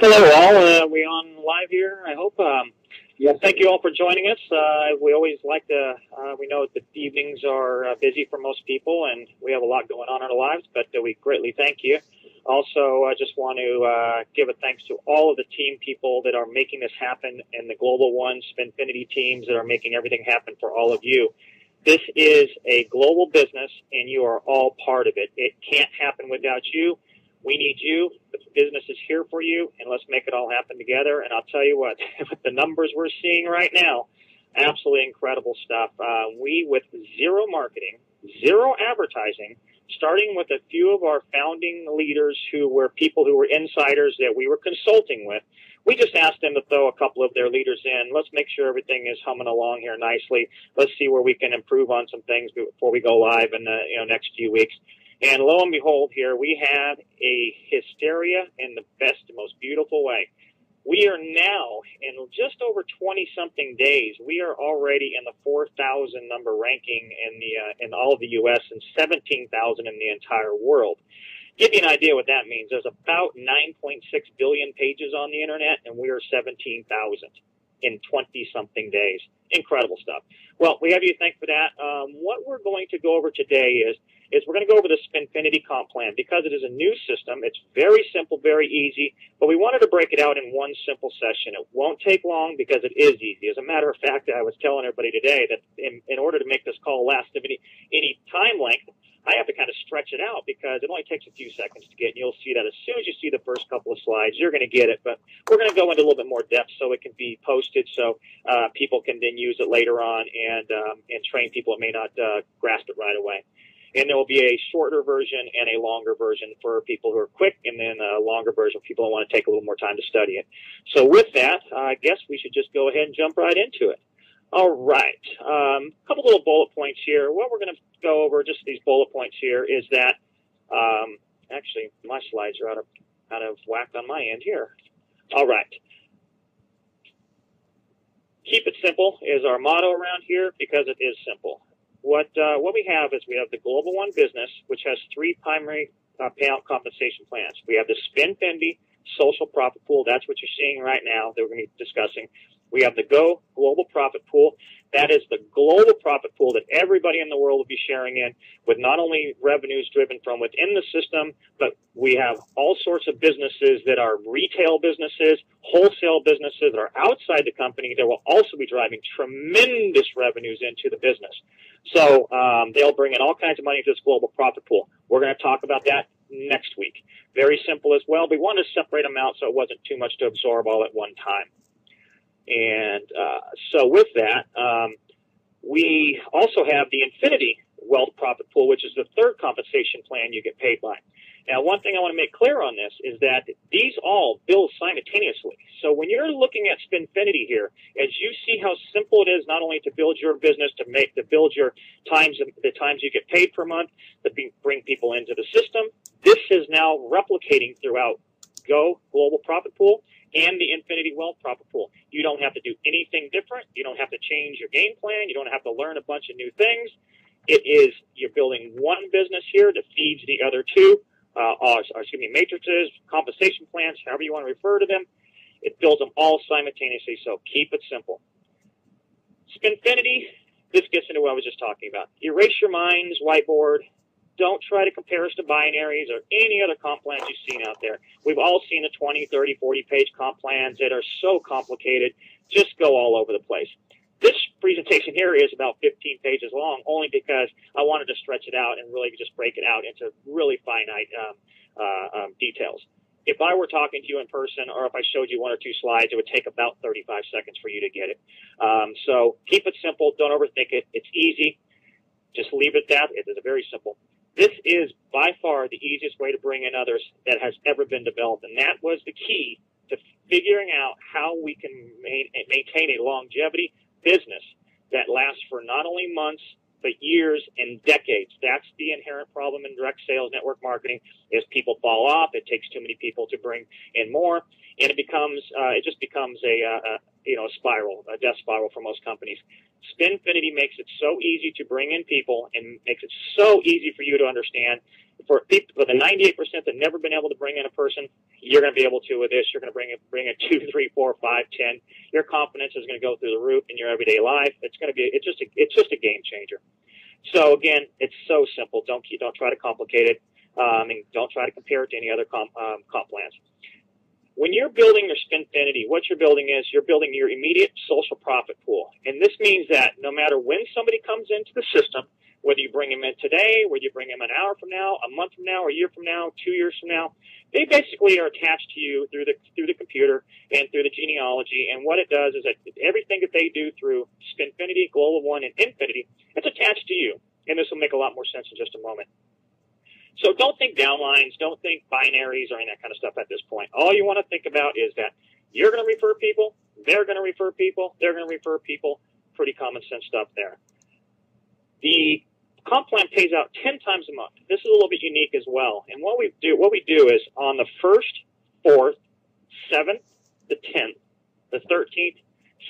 Hello, all. We on live here? I hope. Yes. Thank you all for joining us. We always like to. We know that the evenings are busy for most people, and we have a lot going on in our lives. But we greatly thank you. Also, I just want to give a thanks to all of the team people that are making this happen, and the Global One SPINFINITY teams that are making everything happen for all of you. This is a global business, and you are all part of it. It can't happen without you. We need you. The business is here for you, and let's make it all happen together. And I'll tell you what, with the numbers we're seeing right now, absolutely incredible stuff. We, with zero marketing, zero advertising, starting with a few of our founding leaders who were people who were insiders that we were consulting with, we just asked them to throw a couple of their leaders in. Let's make sure everything is humming along here nicely. Let's see where we can improve on some things before we go live in the next few weeks. And lo and behold, here we have a hysteria in the best, most beautiful way. We are now, in just over 20-something days, we are already in the 4,000 number ranking in all of the U.S. and 17,000 in the entire world. Give you an idea what that means. There's about 9.6 billion pages on the Internet, and we are 17,000 in 20-something days. Incredible stuff. Well, we have you to thank for that. What we're going to go over today is we're going to go over the SPINFINITY comp plan. Because it is a new system, it's very simple, very easy, but we wanted to break it out in one simple session. It won't take long because it is easy. As a matter of fact, I was telling everybody today that in order to make this call last any time length, I have to kind of stretch it out because it only takes a few seconds to get, and you'll see that as soon as you see the first couple of slides, you're going to get it. But we're going to go into a little bit more depth so it can be posted so people can then use it later on and train people that may not grasp it right away. And there will be a shorter version and a longer version for people who are quick, and then a longer version for people who want to take a little more time to study it. So with that, I guess we should just go ahead and jump right into it. All right. A couple little bullet points here. What we're going to go over, just these bullet points here, is that actually my slides are out of whack on my end here. All right. Keep it simple is our motto around here because it is simple. What we have is we have the Global One business, which has three primary payout compensation plans. We have the SPINFINITY social profit pool. That's what you're seeing right now that we're going to be discussing. We have the Go Global Profit Pool. That is the global profit pool that everybody in the world will be sharing in, with not only revenues driven from within the system, but we have all sorts of businesses that are retail businesses, wholesale businesses that are outside the company that will also be driving tremendous revenues into the business. So they'll bring in all kinds of money to this global profit pool. We're going to talk about that next week. Very simple as well. We wanted to separate them out so it wasn't too much to absorb all at one time. And so with that, we also have the Infinity Wealth Profit Pool, which is the third compensation plan you get paid by. Now, one thing I want to make clear on this is that these all bill simultaneously. So when you're looking at SPINFINITY here, as you see how simple it is not only to build your business, to build your the times you get paid per month, to bring people into the system, this is now replicating throughout Go Global Profit Pool and the Infinity Wealth Profit Pool. You don't have to do anything different. You don't have to change your game plan. You don't have to learn a bunch of new things. You're building one business here that feeds the other two, matrices, compensation plans, however you want to refer to them. It builds them all simultaneously, so keep it simple. SPINFINITY, this gets into what I was just talking about. Erase your minds, whiteboard. Don't try to compare us to binaries or any other comp plans you've seen out there. We've all seen the 20, 30, 40-page comp plans that are so complicated, just go all over the place. This presentation here is about 15 pages long, only because I wanted to stretch it out and really just break it out into really finite details. If I were talking to you in person or if I showed you one or two slides, it would take about 35 seconds for you to get it. So keep it simple. Don't overthink it. It's easy. Just leave it at that. It is very simple. This is by far the easiest way to bring in others that has ever been developed, and that was the key to figuring out how we can maintain a longevity business that lasts for not only months, but years and decades. That's the inherent problem in direct sales network marketing is people fall off. It takes too many people to bring in more, and it just becomes a spiral, a death spiral for most companies. SPINFINITY makes it so easy to bring in people and makes it so easy for you to understand. for the 98% that never been able to bring in a person, you're going to be able to with this. You're going to bring in 2, 3, 4, 5, 10. Your confidence is going to go through the roof in your everyday life. It's just a game changer. So again, it's so simple. Don't try to complicate it, and don't try to compare it to any other comp plans. When you're building your SPINFINITY, what you're building is you're building your immediate social profit pool, and this means that no matter when somebody comes into the system, whether you bring them in today, whether you bring them an hour from now, a month from now, a year from now, 2 years from now, they basically are attached to you through the computer and through the genealogy. And what it does is that everything that they do through SPINFINITY, Global One, and Infinity, it's attached to you. And this will make a lot more sense in just a moment. So don't think downlines, don't think binaries or any of that kind of stuff at this point. All you want to think about is that you're going to refer people, they're going to refer people, they're going to refer people. Pretty common sense stuff there. The comp plan pays out 10 times a month. This is a little bit unique as well. And what we do is on the 1st, 4th, 7th, the 10th, the 13th,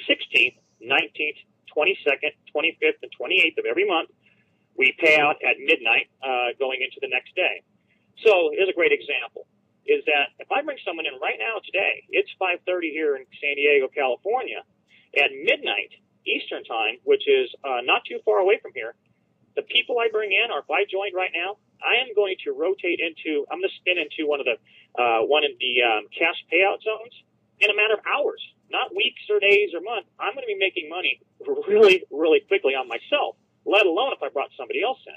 16th, 19th, 22nd, 25th, and 28th of every month, we pay out at midnight going into the next day. So here's a great example, is that if I bring someone in right now today, it's 5:30 here in San Diego, California, at midnight Eastern time, which is not too far away from here, the people I bring in, or if I joined right now, I am going to rotate into, I'm going to spin into one of the cash payout zones in a matter of hours, not weeks or days or months. I'm going to be making money really, really quickly on myself, let alone if I brought somebody else in.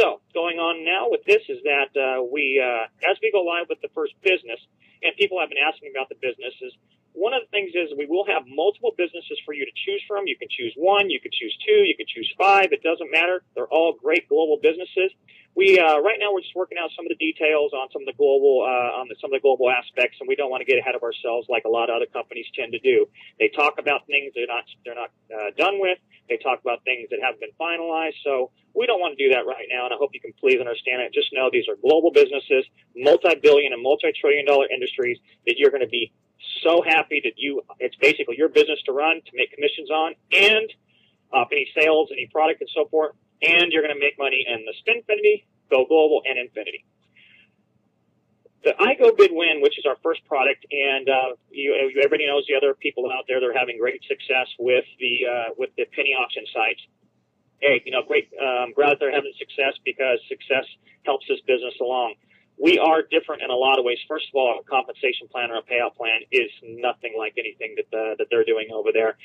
So going on now with this is that as we go live with the first business, and people have been asking about the businesses, one of the things is we will have multiple businesses for you to choose from. You can choose 1, you can choose 2, you can choose 5. It doesn't matter. They're all great global businesses. We right now we're just working out some of the details on some of the global some of the global aspects, and we don't want to get ahead of ourselves like a lot of other companies tend to do. They talk about things they're not done with. They talk about things that haven't been finalized. So we don't want to do that right now, and I hope you can please understand it. Just know these are global businesses, multi-billion and multi-trillion-dollar industries that you're going to be so happy that it's basically your business to run, to make commissions on, and any sales, any product, and so forth. And you're going to make money in the SPINFINITY, Go Global, and Infinity. The iGo Bid Win, which is our first product, and everybody knows the other people out there that are having great success with the penny auction sites. Hey, great. I'm glad they're having success because success helps this business along. We are different in a lot of ways. First of all, a compensation plan or a payout plan is nothing like anything that they're doing over there.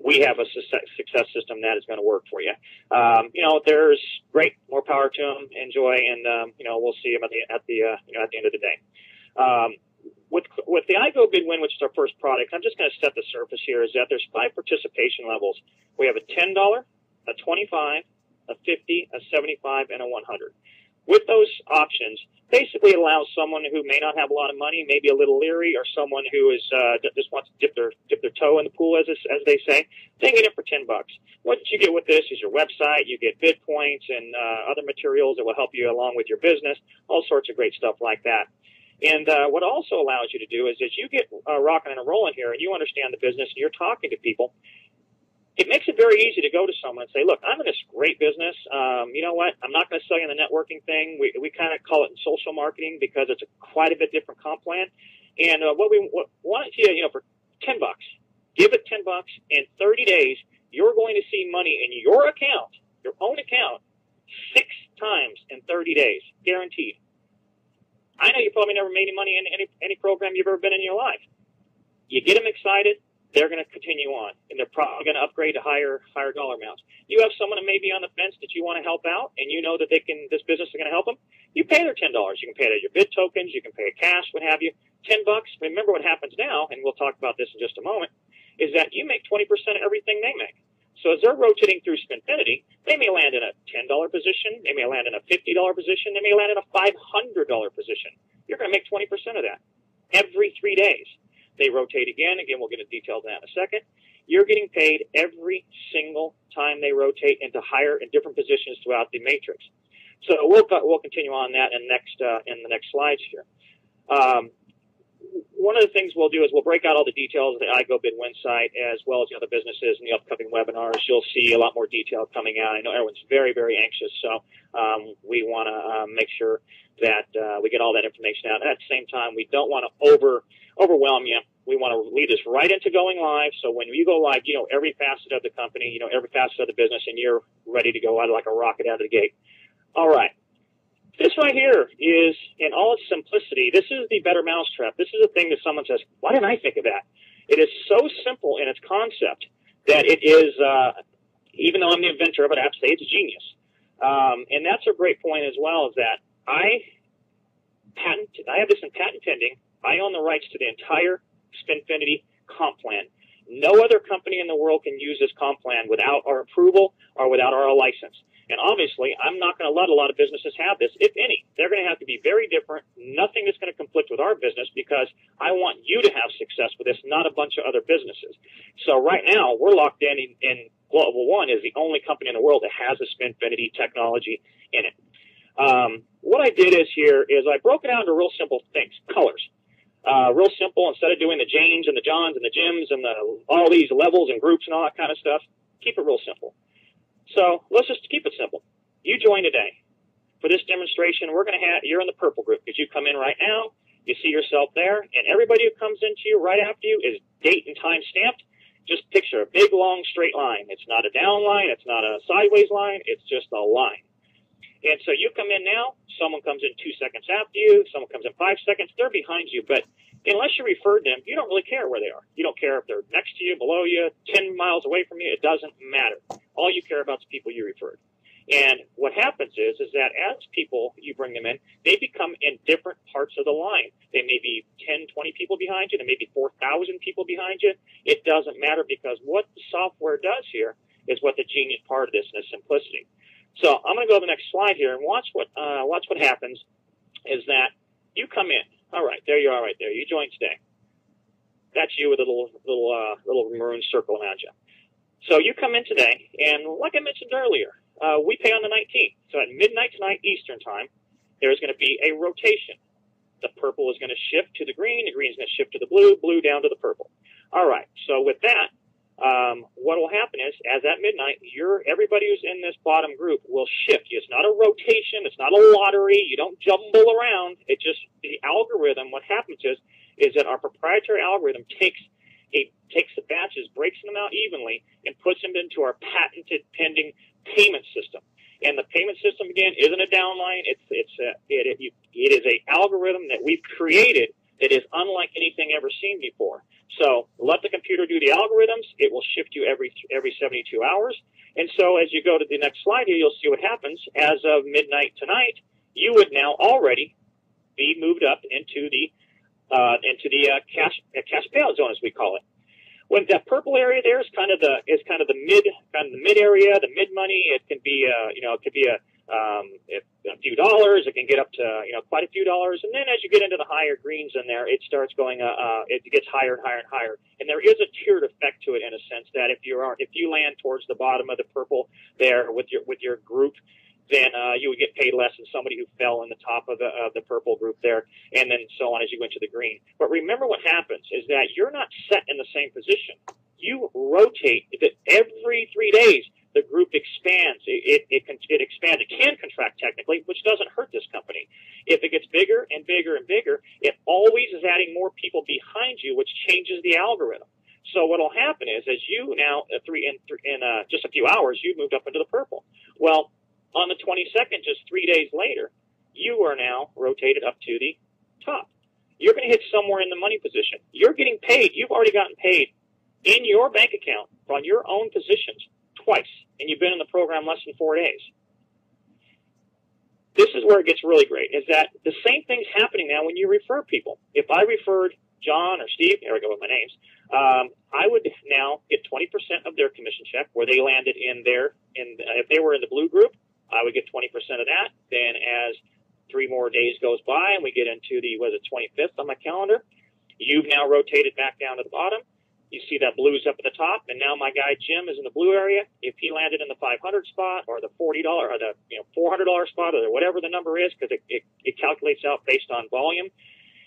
We have a success system that is going to work for you. There's great, more power to them. Enjoy, and we'll see them at the end of the day. With the iGo Bid Win, which is our first product, I'm just going to set the surface here. Is that there's 5 participation levels. We have a $10, a $25, a $50, a $75, and a $100. With those options, basically it allows someone who may not have a lot of money, maybe a little leery, or someone who is just wants to dip their toe in the pool, as they say, they get it for $10. What you get with this is your website, you get bid points and other materials that will help you along with your business, all sorts of great stuff like that. And what it also allows you to do is as you get rocking and rolling here, and you understand the business, and you're talking to people, it makes it very easy to go to someone and say, look, I'm in this great business. You know what? I'm not going to sell you the networking thing. We kind of call it in social marketing because it's quite a bit different comp plan. And what we want you, for $10, give it $10. In 30 days, you're going to see money in your account, your own account, 6 times in 30 days, guaranteed. I know you probably never made any money in any program you've ever been in your life. You get them excited. They're going to continue on, and they're probably going to upgrade to higher dollar amounts. You have someone that may be on the fence that you want to help out, and you know that this business is going to help them. You pay their $10. You can pay it at your bid tokens. You can pay it cash, what have you. $10. Remember what happens now, and we'll talk about this in just a moment, is that you make 20% of everything they make. So as they're rotating through SPINFINITY, they may land in a $10 position. They may land in a $50 position. They may land in a $500 position. You're going to make 20% of that every 3 days. They rotate again. Again, we'll get into details on that in a second. You're getting paid every single time they rotate into higher and different positions throughout the matrix. So we'll continue on that in the next slides here. one of the things we'll do is we'll break out all the details of the iGo Bid Win site as well as the other businesses and the upcoming webinars. You'll see a lot more detail coming out. I know everyone's very, very anxious, so we want to make sure that we get all that information out. At the same time, we don't want to overwhelm you. We want to lead us right into going live, so when you go live, you know every facet of the company, you know every facet of the business, and you're ready to go out like a rocket out of the gate. All right. This right here is, in all its simplicity, this is the better mousetrap. This is the thing that someone says, why didn't I think of that? It is so simple in its concept that it is, even though I'm the inventor of it, I have to say it's genius. And that's a great point as well, is that I have this in patent pending. I own the rights to the entire SPINFINITY comp plan. No other company in the world can use this comp plan without our approval or without our license. And obviously, I'm not going to let a lot of businesses have this, if any. They're going to have to be very different. Nothing that's going to conflict with our business, because I want you to have success with this, not a bunch of other businesses. So right now, we're locked in Global One is the only company in the world that has a SPINFINITY technology in it. What I did is I broke it down to real simple things, colors. Real simple. Instead of doing the Janes and the Johns and the Jims and all these levels and groups and all that kind of stuff, keep it real simple. So let's just keep it simple. You join today. For this demonstration, you're in the purple group because you come in right now, you see yourself there, and everybody who comes into you right after you is date and time stamped. Just picture a big, long, straight line. It's not a down line. It's not a sideways line. It's just a line. And so you come in now, someone comes in 2 seconds after you, someone comes in 5 seconds, they're behind you, but unless you referred them, you don't really care where they are. You don't care if they're next to you, below you, 10 miles away from you, it doesn't matter. All you care about is people you referred. And what happens is that as people, you bring them in, they become in different parts of the line. They may be 10, 20 people behind you, there may be 4,000 people behind you. It doesn't matter, because what the software does here is what the genius part of this is simplicity. So I'm going to go to the next slide here and watch what happens is that you come in. All right, there you are right there. You joined today. That's you with a little maroon circle around you. So you come in today, and like I mentioned earlier, we pay on the 19th. So at midnight tonight Eastern time, there's going to be a rotation. The purple is going to shift to the green is going to shift to the blue down to the purple. All right, so with that, what will happen is, as at midnight, everybody who's in this bottom group will shift. It's not a rotation. It's not a lottery. You don't jumble around. It just, the algorithm, what happens is that our proprietary algorithm takes the batches, breaks them out evenly, and puts them into our patented pending payment system. And the payment system, again, isn't a downline. It is a algorithm that we've created that is unlike anything ever seen before. So let the computer do the algorithms. It will shift you every 72 hours. And so as you go to the next slide here, you'll see what happens. As of midnight tonight, you would now already be moved up into the cash payout zone, as we call it. When that purple area there is kind of the mid area, the mid money. It can be a few dollars. It can get up to quite a few dollars, and then as you get into the higher greens in there, it starts going. It gets higher and higher and higher. And there is a tiered effect to it, in a sense that if you land towards the bottom of the purple there with your group, then you would get paid less than somebody who fell in the top of the purple group there, and then so on as you went to the green. But remember, what happens is that you're not set in the same position. You rotate. Every 3 days, the group expands. It expands. It can contract technically, which doesn't hurt this company. If it gets bigger and bigger and bigger, it always is adding more people behind you, which changes the algorithm. So what will happen is, as you now in just a few hours, you've moved up into the purple. Well, on the 22nd, just 3 days later, you are now rotated up to the top. You're going to hit somewhere in the money position. You're getting paid. You've already gotten paid in your bank account on your own positions twice, and you've been in the program less than 4 days. This is where it gets really great, is that the same thing's happening now when you refer people. If I referred John or Steve, there we go with my names, I would now get 20% of their commission check where they landed if they were in the blue group, I would get 20% of that. Then as 3 more days goes by and we get into the 25th on my calendar, you've now rotated back down to the bottom. You see that blue's up at the top, and now my guy Jim is in the blue area. If he landed in the 500 spot or the $40 or the $400 spot or whatever the number is, because it calculates out based on volume,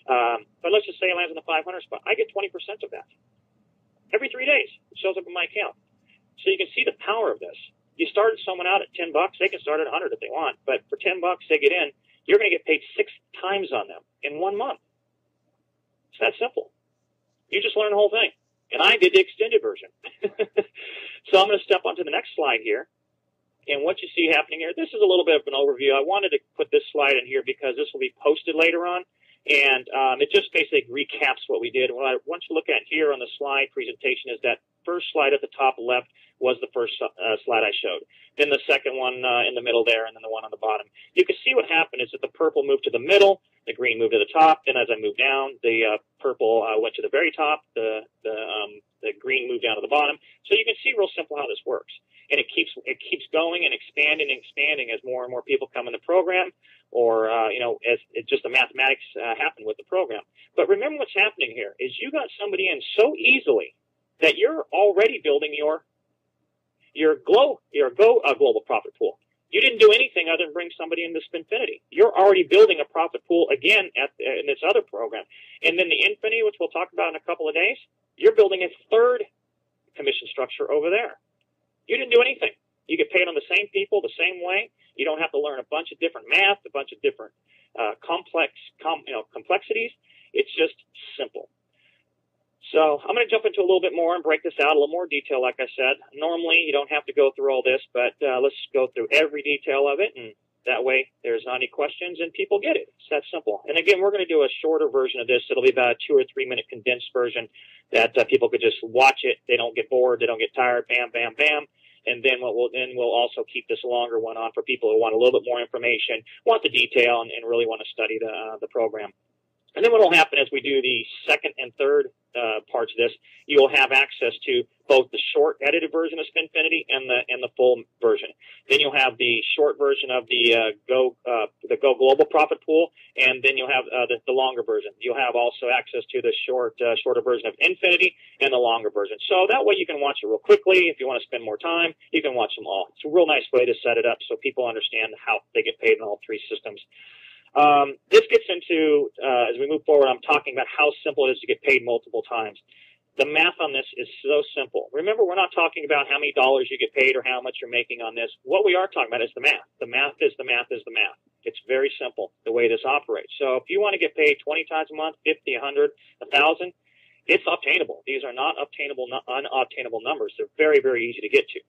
But let's just say it lands in the 500 spot. I get 20% of that. Every 3 days, it shows up in my account. So you can see the power of this. You started someone out at $10, they can start at 100 if they want, but for $10 they get in, you're going to get paid 6 times on them in 1 month. It's that simple. You just learn the whole thing. And I did the extended version. So I'm going to step onto the next slide here. And what you see happening here, this is a little bit of an overview. I wanted to put this slide in here because this will be posted later on. And it just basically recaps what we did. What I want you to look at here on the slide presentation is that first slide at the top left was the first slide I showed. Then the second one in the middle there, and then the one on the bottom. You can see what happened is that the purple moved to the middle, the green moved to the top. Then as I moved down, the purple went to the very top, the green moved down to the bottom. So you can see real simple how this works. And it keeps going and expanding as more and more people come in the program, or as it just the mathematics happen with the program. But remember what's happening here is you got somebody in so easily that you're already building your global profit pool. You didn't do anything other than bring somebody into SPINFINITY. You're already building a profit pool again in this other program. And then the Infinity, which we'll talk about in a couple of days, you're building a third commission structure over there. You didn't do anything. You get paid on the same people the same way. You don't have to learn a bunch of different math, a bunch of different complexities. It's just simple. So I'm going to jump into a little bit more and break this out a little more detail, like I said. Normally, you don't have to go through all this, but let's go through every detail of it, and that way there's not any questions and people get it. It's that simple. And again, we're going to do a shorter version of this. It'll be about a 2 or 3 minute condensed version that people could just watch it. They don't get bored. They don't get tired. Bam, bam, bam. And then we'll also keep this longer one on for people who want a little bit more information, want the detail, and really want to study the program. And then what will happen as we do the second and third parts of this, you'll have access to both the short edited version of SPINFINITY and the full version. Then you'll have the short version of the Go Global Profit Pool, and then you'll have the longer version. You'll have also access to the shorter version of Infinity and the longer version. So that way you can watch it real quickly. If you want to spend more time, you can watch them all. It's a real nice way to set it up so people understand how they get paid in all three systems. This gets into, as we move forward, I'm talking about how simple it is to get paid multiple times. The math on this is so simple. Remember, we're not talking about how many dollars you get paid or how much you're making on this. What we are talking about is the math. The math is the math is the math. It's very simple, the way this operates. So if you want to get paid 20 times a month, 50, 100, 1,000, it's obtainable. These are not unobtainable numbers. They're very, very easy to get to.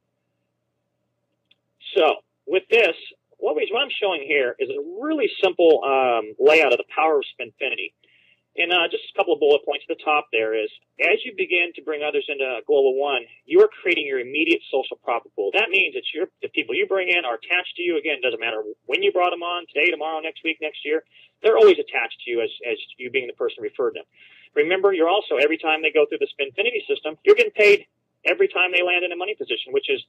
So with this, what I'm showing here is a really simple layout of the power of SPINFINITY. And just a couple of bullet points at the top there is, as you begin to bring others into Global One, you are creating your immediate social profit pool. That means that the people you bring in are attached to you. Again, it doesn't matter when you brought them on, today, tomorrow, next week, next year. They're always attached to you as you being the person who referred them. Remember, you're also, every time they go through the SPINFINITY system, you're getting paid every time they land in a money position, which is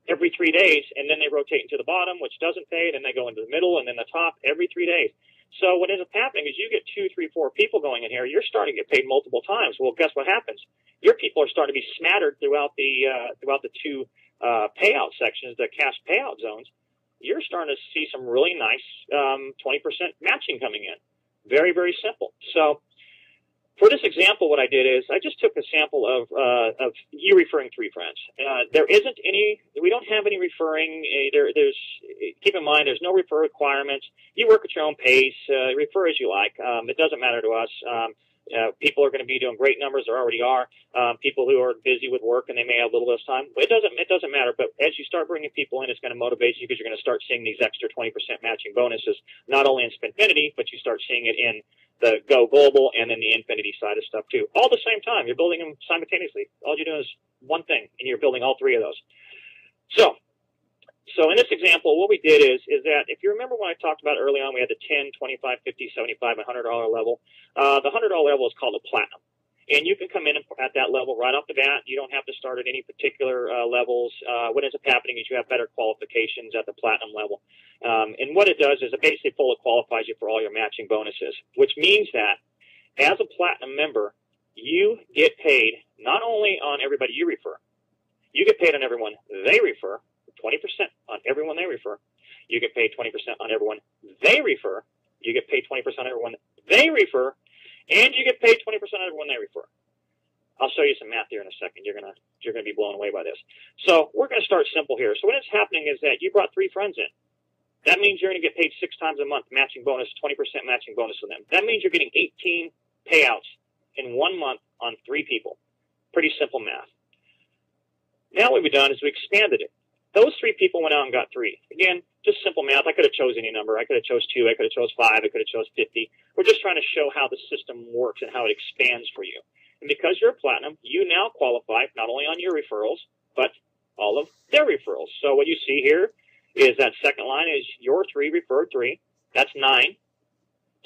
every 3 days, and then they rotate into the bottom, which doesn't pay, and then they go into the middle, and then the top every 3 days. So what ends up happening is you get 2, 3, 4 people going in here. You're starting to get paid multiple times. Well, guess what happens? Your people are starting to be smattered throughout the two payout sections, the cash payout zones. You're starting to see some really nice 20% matching coming in. Very, very simple. So for this example, what I did is I just took a sample of you referring 3 friends. There isn't any, we don't have any referring. Keep in mind, there's no refer requirements. You work at your own pace. Refer as you like. It doesn't matter to us. People are going to be doing great numbers. There already are. People who are busy with work and they may have a little less time. It doesn't matter. But as you start bringing people in, it's going to motivate you because you're going to start seeing these extra 20% matching bonuses, not only in SPINFINITY, but you start seeing it in the Go Global and then the Infinity side of stuff too. All at the same time. You're building them simultaneously. All you're doing is one thing, and you're building all 3 of those. So in this example, what we did is that if you remember when I talked about early on, we had the 10, 25, 50, 75, and $100 level. The $100 level is called a platinum. And you can come in at that level right off the bat. You don't have to start at any particular levels. What ends up happening is you have better qualifications at the platinum level. And what it does is it basically fully qualifies you for all your matching bonuses, which means that as a platinum member, you get paid not only on everybody you refer, you get paid on everyone they refer, 20% on everyone they refer. You get paid 20% on everyone they refer. You get paid 20% on everyone they refer. and you get paid 20% of everyone they refer. I'll show you some math here in a second. You're gonna be blown away by this. So we're gonna start simple here. So what is happening is that you brought 3 friends in. That means you're gonna get paid 6 times a month, matching bonus, 20% matching bonus for them. That means you're getting 18 payouts in 1 month on 3 people. Pretty simple math. Now what we've done is we expanded it. Those 3 people went out and got 3. Again, just simple math. I could have chose any number. I could have chose 2. I could have chose 5. I could have chose 50. We're just trying to show how the system works and how it expands for you. And because you're a platinum, you now qualify not only on your referrals, but all of their referrals. So what you see here is that second line is your 3 referred 3. That's 9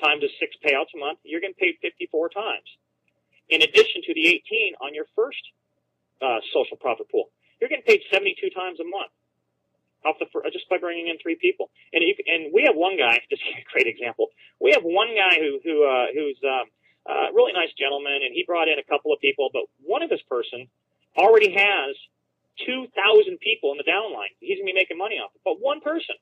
times the 6 payouts a month. You're getting paid 54 times. In addition to the 18 on your first social profit pool, you're getting paid 72 times a month just by bringing in 3 people. And we have one guy, just a great example. We have one guy who's a really nice gentleman, and he brought in a couple of people, but one of his person already has 2,000 people in the downline. He's going to be making money off it. But one person,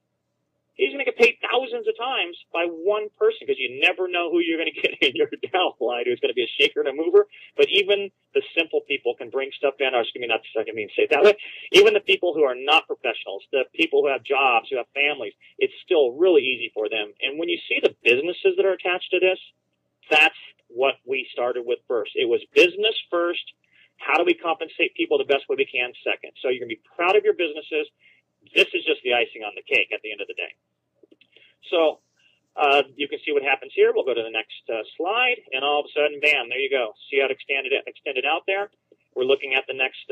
he's going to get paid thousands of times by one person, because you never know who you're going to get in your downline who's going to be a shaker and a mover. But even the simple people can bring stuff in. Or excuse me, not I mean say it that way. Even the people who are not professionals, the people who have jobs, who have families, it's still really easy for them. And when you see the businesses that are attached to this, that's what we started with first. It was business first. How do we compensate people the best way we can second? So you're going to be proud of your businesses. This is just the icing on the cake at the end of the day. So you can see what happens here. We'll go to the next slide, and all of a sudden, bam, there you go. See how it extended out there? We're looking at the next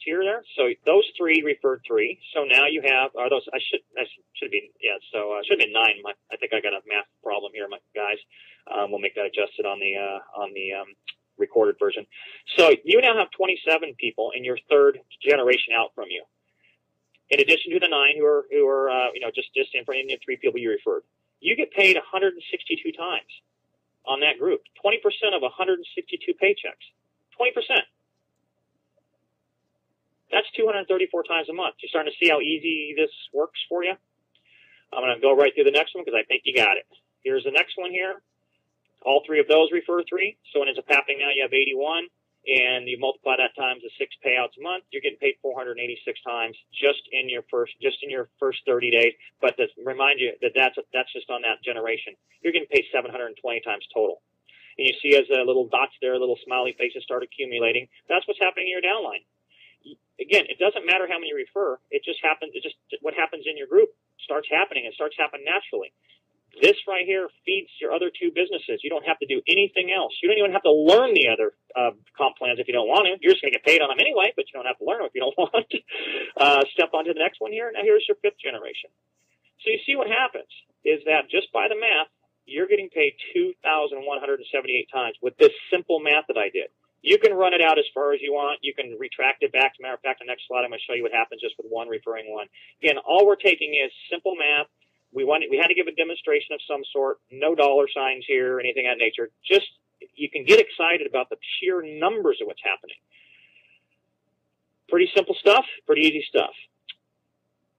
tier there. So those 3 referred 3. So now you have those. I should be So it should be 9. I think I got a math problem here, my guys. We'll make that adjusted on the recorded version. So you now have 27 people in your 3rd generation out from you. In addition to the 9 who are just in front of the 3 people you referred, you get paid 162 times on that group. 20% of 162 paychecks. 20%. That's 234 times a month. You're starting to see how easy this works for you. I'm going to go right through the next one because I think you got it. Here's the next one here. All 3 of those refer 3. So when it's up happening now, you have 81. And you multiply that times the 6 payouts a month, you're getting paid 486 times just in your first 30 days. But to remind you that that's just on that generation. You're getting paid 720 times total. And you see as little dots there, little smiley faces start accumulating. That's what's happening in your downline. Again, it doesn't matter how many you refer. It just happens. It just what happens in your group starts happening. It starts happening naturally. This right here feeds your other 2 businesses. You don't have to do anything else. You don't even have to learn the other comp plans if you don't want to. You're just going to get paid on them anyway, but you don't have to learn them if you don't want to. Step on to the next one here. Now here's your 5th generation. So you see what happens is that just by the math, you're getting paid 2,178 times with this simple math that I did. You can run it out as far as you want. You can retract it back. As a matter of fact, the next slide, I'm going to show you what happens just with 1 referring 1. Again, all we're taking is simple math. We had to give a demonstration of some sort. No dollar signs here or anything of that nature. Just you can get excited about the sheer numbers of what's happening. Pretty simple stuff. Pretty easy stuff.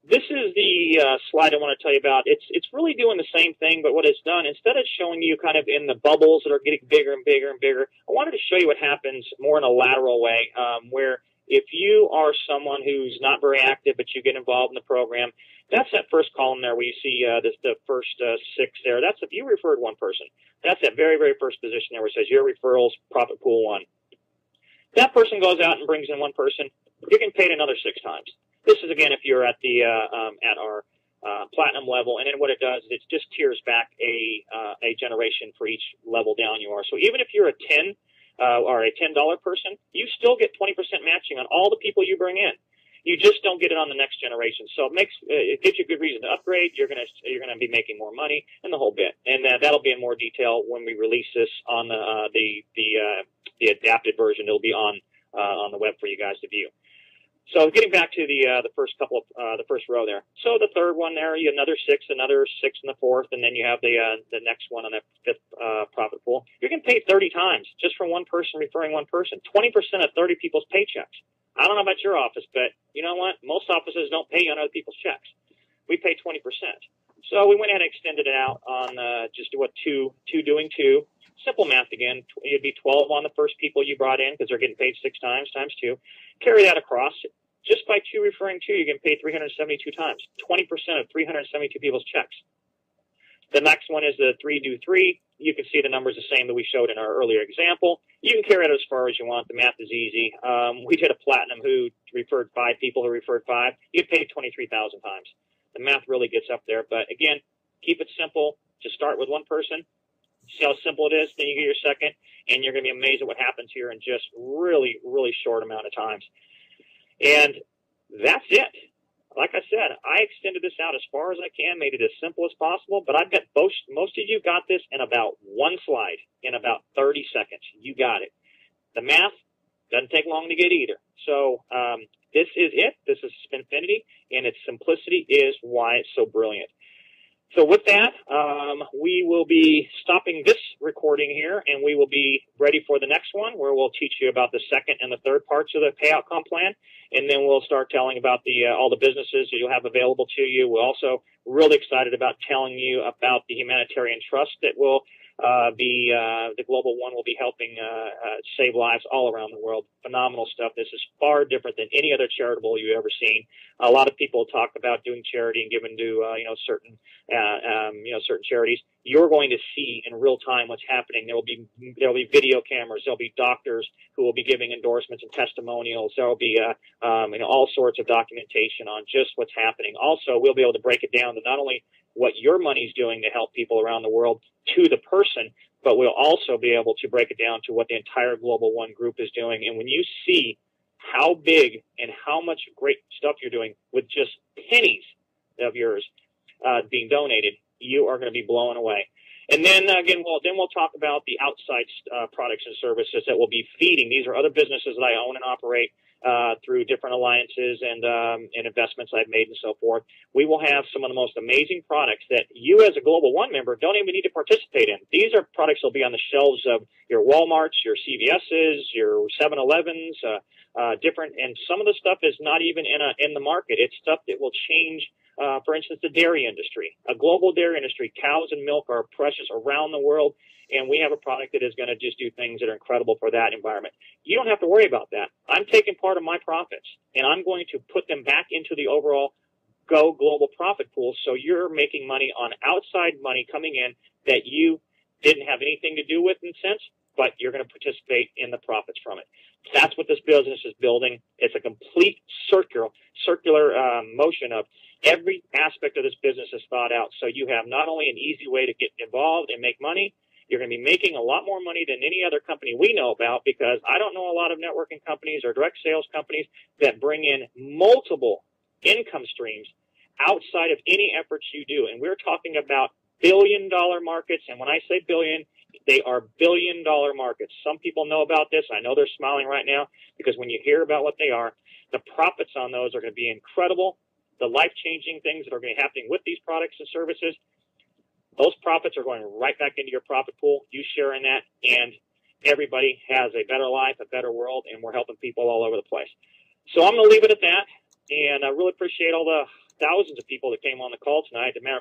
This is the slide I want to tell you about. It's really doing the same thing, but what it's done, instead of showing you kind of in the bubbles that are getting bigger and bigger and bigger, I wanted to show you what happens more in a lateral way, where if you are someone who's not very active but you get involved in the program, that's that first column there where you see the first 6 there. That's if you referred 1 person. That's that very, very first position there where it says your referrals, profit pool 1. That person goes out and brings in 1 person. You're getting paid another 6 times. This is, again, if you're at the at our platinum level, and then what it does is it just tiers back a generation for each level down you are. So even if you're a 10 or a $10 person, you still get 20% matching on all the people you bring in. You just don't get it on the next generation. So it gives you a good reason to upgrade. You're gonna be making more money and the whole bit. And that'll be in more detail when we release this on the adapted version. It'll be on the web for you guys to view. So getting back to the first couple of the first row there. So the 3rd one there, you have another 6 in the 4th, and then you have the next one on that 5th profit pool. You're getting paid 30 times just from 1 person referring 1 person. 20% of 30 people's paychecks. I don't know about your office, but you know what? Most offices don't pay on other people's checks. We pay 20%. So we went ahead and extended it out on just what two doing two. Simple math again. It'd be 12 on the first people you brought in because they're getting paid 6 times, times 2. Carry that across. Just by 2 referring 2, you're getting paid 372 times. 20% of 372 people's checks. The next one is the 3 do 3. You can see the numbers the same that we showed in our earlier example. You can carry it as far as you want. The math is easy. We did a platinum who referred 5 people who referred 5. You get paid 23,000 times. The math really gets up there. But again, keep it simple. Just start with one person. See how simple it is. Then you get your second, and you're going to be amazed at what happens here in just really, really short amount of times. And that's it. Like I said, I extended this out as far as I can, made it as simple as possible, but I've got most of you got this in about one slide, in about 30 seconds. You got it. The math doesn't take long to get either. So this is it. This is Spinfinity, and its simplicity is why it's so brilliant. So with that, we will be stopping this recording here, and we will be ready for the next one, where we'll teach you about the second and the third parts of the payout comp plan, and then we'll start telling about the all the businesses that you'll have available to you. We're also really excited about telling you about the humanitarian trust that will the Global One will be helping save lives all around the world. Phenomenal stuff. This is far different than any other charitable you've ever seen. A lot of people talk about doing charity and giving to certain certain charities. You're going to see in real time what's happening. There will be video cameras. There'll be doctors who will be giving endorsements and testimonials. There will be all sorts of documentation on just what's happening. Also, we'll be able to break it down to not only what your money's doing to help people around the world to the person, but we'll also be able to break it down to what the entire Global One group is doing. And when you see how big and how much great stuff you're doing with just pennies of yours being donated, you are going to be blown away. And then again, we'll talk about the outside products and services that will be feeding. These are other businesses that I own and operate through different alliances and investments I've made and so forth. We will have some of the most amazing products that you as a Global One member don't even need to participate in. These are products that will be on the shelves of your Walmarts, your CVS's, your 7-Elevens, different. And some of the stuff is not even in the market. It's stuff that will change. For instance, the dairy industry, a global dairy industry. Cows and milk are precious around the world, and we have a product that is going to just do things that are incredible for that environment. You don't have to worry about that. I'm taking part of my profits, and I'm going to put them back into the overall Go Global profit pool, so you're making money on outside money coming in that you didn't have anything to do with in a sense, but you're going to participate in the profits from it. That's what this business is building. It's a complete circular motion of every aspect of this business is thought out. So you have not only an easy way to get involved and make money, you're going to be making a lot more money than any other company we know about, because I don't know a lot of networking companies or direct sales companies that bring in multiple income streams outside of any efforts you do. And we're talking about billion-dollar markets. And when I say billion, they are billion-dollar markets. Some people know about this. I know they're smiling right now, because when you hear about what they are, the profits on those are going to be incredible. The life-changing things that are going to be happening with these products and services, those profits are going right back into your profit pool. You share in that, and everybody has a better life, a better world, and we're helping people all over the place. So I'm going to leave it at that, and I really appreciate all the thousands of people that came on the call tonight. As a matter